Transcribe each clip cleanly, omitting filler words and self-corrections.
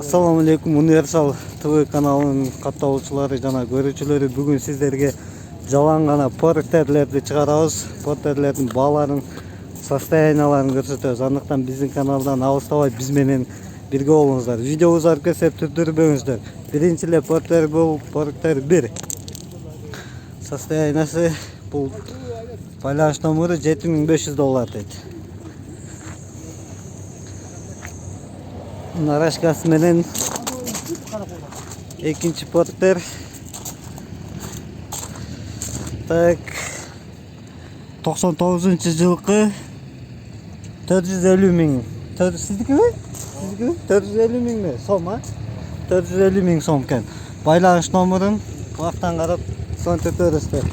Assalamu alaikum, Universal TV kanalının катталуучулары жана көрүүчүлөрү. Бүгүн сиздерге жалаң гана порттерлерди чыгарабыз. Порттерлердин бааларын, состоянияларын көрсөтөбүз. Андыктан биздин каналдан алыстабай биз менен бирге болуңуздар. Видеобузду ары кетип түздүрбөңүздөр. Биринчи эле порттер бул порттер 1. Состояниясы бул байланыш номеру $7500 дейт. Нарашкасы менен экинчи порттер. Так, 99-жылкы 450 миң. Сиздикиби? 450 миңби? Сом, а? 450 миң сом экен. Байланыш номерин бактан карап сонтип бересиздер.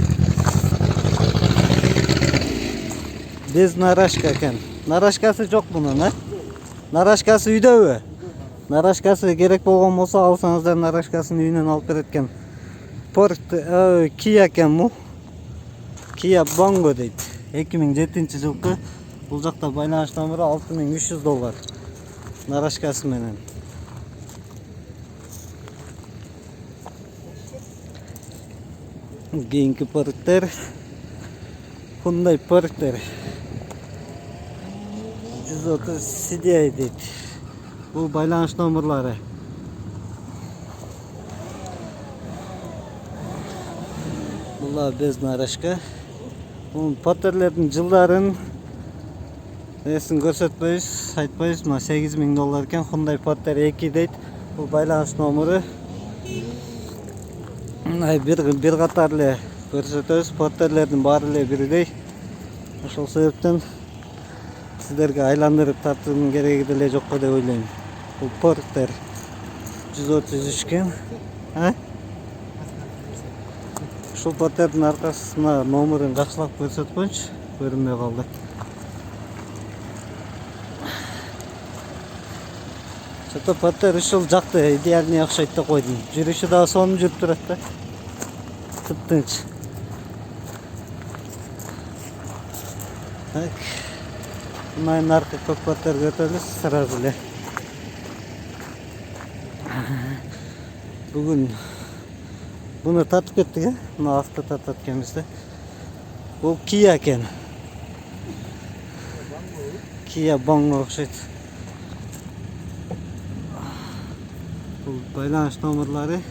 Без нарашка экен. Нарашкасы жок мунун, а? Нарашкасы үйдөбү? Нарашкасы керек болгон болсо алсаңыздар, нарашкасын үйүнөн алып берет экен. Порт Kia экен бул. Kia Bongo дейт. 2007-жылкы. Бул жакта байланыш номеру $6300. Нарашкасы менен. Кийинки порттер Hyundai порттер 130 CDI дейт. Бул байланыш номерлары. Була без нарашка. Бул порттерлердин жылдарын эсин көрсөтпөйбүз, айтпайбыз. Мына $8000 экен. Hyundai порттер 2 дейт. Бул байланыш номеру. Бир катар эле көрсөтөбүз. Порттерлердин баары эле бирдей. Ошол себептен сиздерге айландырып тартуунун кереги деле жок деп ойлойм. Бул порттер 133 экен. Ушул портердин аркасына номерин жакшылап көрсөткөнчү, көрүнбөй калды. Чото портер ушул жакты идеальный окшойт деп койдум. Жүрүшү дагы сонун жүрүп турат да. Тыптынч. Так. Мына арка көк портерге өтөлүбүз сразу эле. Бүгүн буну тартып кеттик, э? Мына авто тартат экенбизде. Бул Kia экен. Kia Bongo окшойт. Бул байланыш номерлары.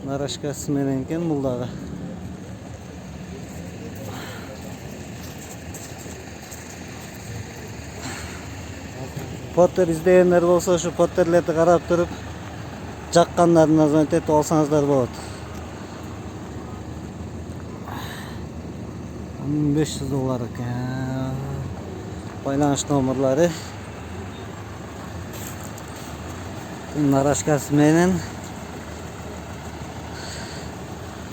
Нарашкасы менен экен бул дагы. Порттер издегендер болсо ушу порттерлерди карап туруп жаккандарына звонить алсаңыздар болот. $1500 экен. Байланыш номерлары. Нарашкасы менен.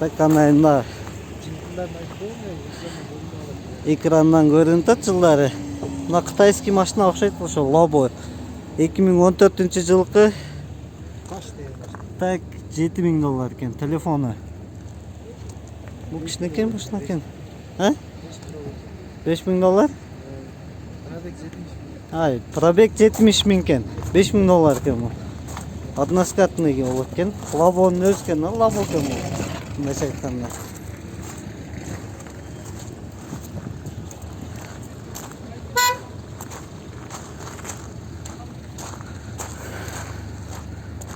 Так канайында экрандан көрүнүп атат жылдары. Мына кытайский машина окшойт, ошо Lobo. 2014-жылкы. Так, $7000 экен. Телефону. Бул кичинекей машина экен. $5000? Ай, пробег 70 миң экен. $5000 экен бул. Односкатный болот экен. Lobo'нун өзү экен, Lobo экен бул. Мындайча айтканда.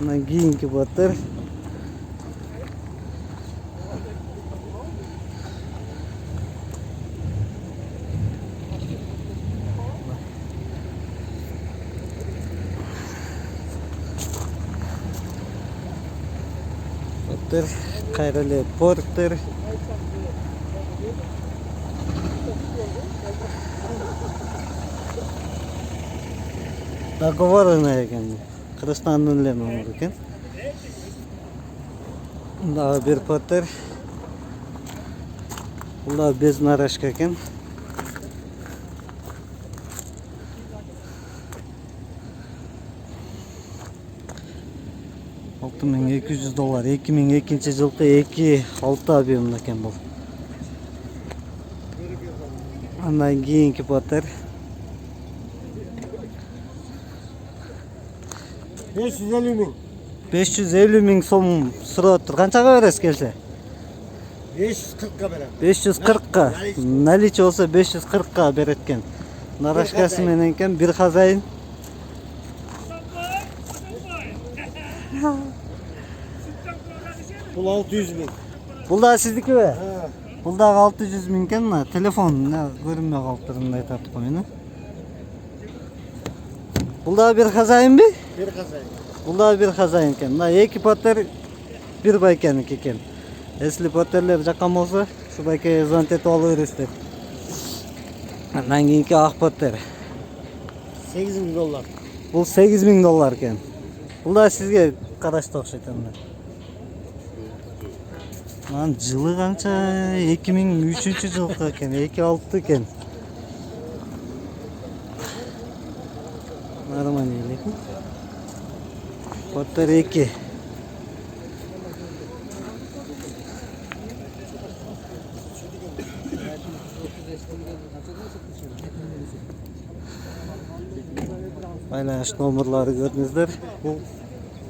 Мына кийинки порттер. Порттер, кайра эле порттер. Договорная экен. Кыргызстандын эле номеру экен. Дагы бир порттер. Бул да без нарашка экен. $6200. 2002-жылкы 2.6 объемда экен бул. Андан кийинки порттер 550 bin. 550 ming so'm so'rayapti. Qanchaga berasiz kelsa? 540'a beraber. 540'a. Nalichi olsa 540'a beretken. Narashkası menenken bir xazayın. Bul 600 bin. Bul da sizdiki mi? Ha. Bul da 600 minken na telefon ne görünme kaltırında aytatıp koyunu. Bul da bir xazayın bir? Bir kazayı. Bul da bir xazayın ken. Na iki potter bir baykeniki ken. Esli potterler jakam olsa şu baykaya zvont etip alıverесиздер. Andan keyinki ak potter. 8 bin dolar. Бұл 8000 доллар екен. Бұл да сізге қарашты ұқсайды анда. Lan жылы қанша? 2003 жылғы екен, 2006 екен. Нормально екен. Поттер 2. Байланыш номерлары көрдіңіздер. Бұл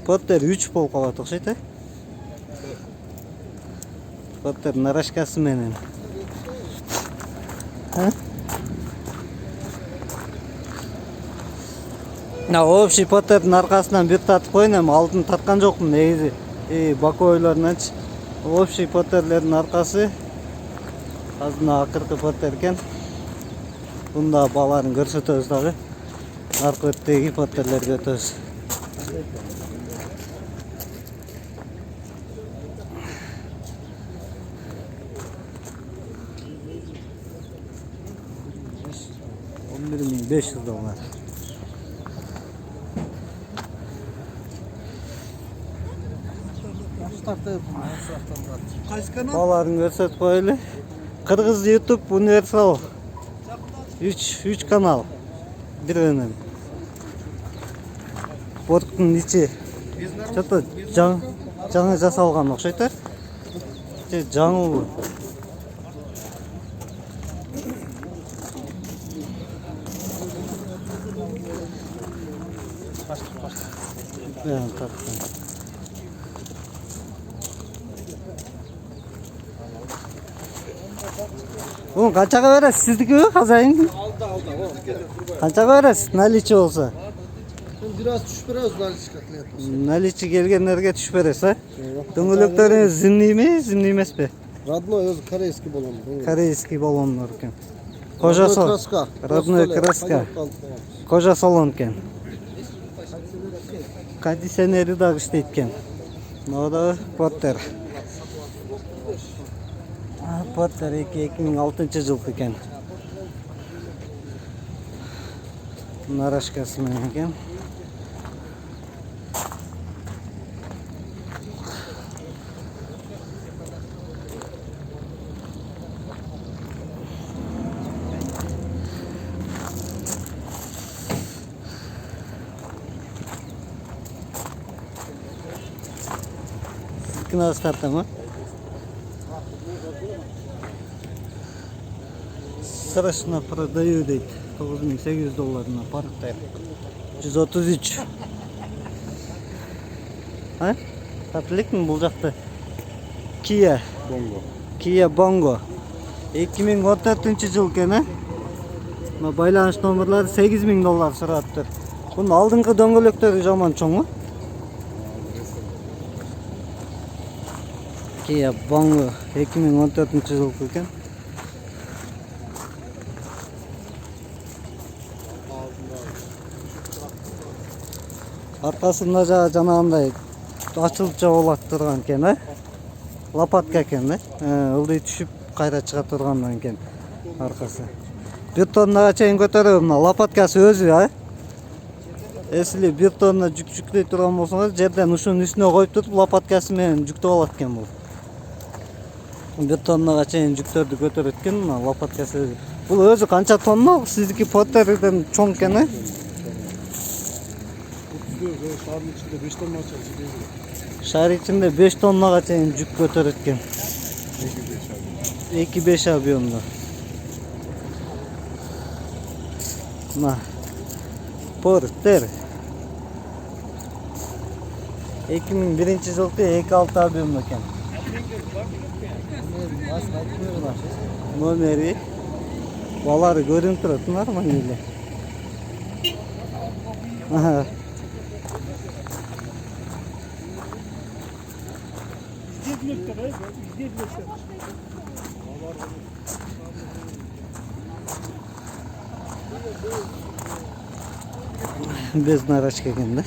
Поттер 3 болып қалады ұқсайды. Поттер нарашкасы менен. Общий Поттердің арқасынан бет татып қойын, алдын татқан жоқпын негізі. Баковойларынан общий Поттерлердің арқасы азына ақырқы Поттер екен. Бұнда баларын көрсетеміз дағы. Arka ötteki Potterler götürüz. $11.500. Баларын көрсетіп қойылы. Қырғыз YouTube Universal 3 kanal. Bir önüm. Борттың içi что-то жаңа жасалған ұқсайды. Жаңыл. Oğlum kaçağa veresiz? Sizdeki mi kazayın? Aldı. Kaçağa veresiz? Naliçi olsa? Biraz düşüp biraz naliçi katlayatmış. Naliçi gelgenlerge düşüp veresiz ha? Döngülükleriniz zimli mi? Zimli емес pе? Родной özü koreyski balon. Корейский баллонлар екен. Родной краска. Кожа салон екен. Кондиционері дағы іштейді екен. Мынау Поттер. Поттер 2006 жылғы екен. Нарашкасы мен екен. Nasıl startta mı? Срочно продаю дейді. $9800 парктар. 133. Ha? Tatlık mı bulacaktı? Kia Bongo. 2014 жыл екен, ha? Байланыш номерлары $8000 сұраптыр. Бұның алдыңғы дөңгелектері жаман чоң. Kia Bongo 2014 жылғы екен. Арқасында жаңағындай ашылып жабылып тұрған екен, лопатка екен, ылдый түшіп қайра шыға тұрғаннан екен арқасы. 1 тоннаға чейін көтеріп, мына лопаткасы өзі, Если 1 тонна жүк жүктей тұрған болсаңыз, жерден ушунун үстүнө коюп туруп, лопаткасы менен жүктөп алат экен бул. 1 тоннаға чейин жүктөрдү көтөрөт экен, мына лопаткасы өзү. Бул өзү канча тонна? Сиздики Potterден чоң экен, Шаар ичинде 5 тоннага чейин жүк көтөрөт экен. 2-5 объемда. Мына Potter 2001 жылғы 2-6 абым екен. Басын айтмıyorlar. Номері. Балары көрініп тұрады, нормально еле. Ага. Без нарашка екен да.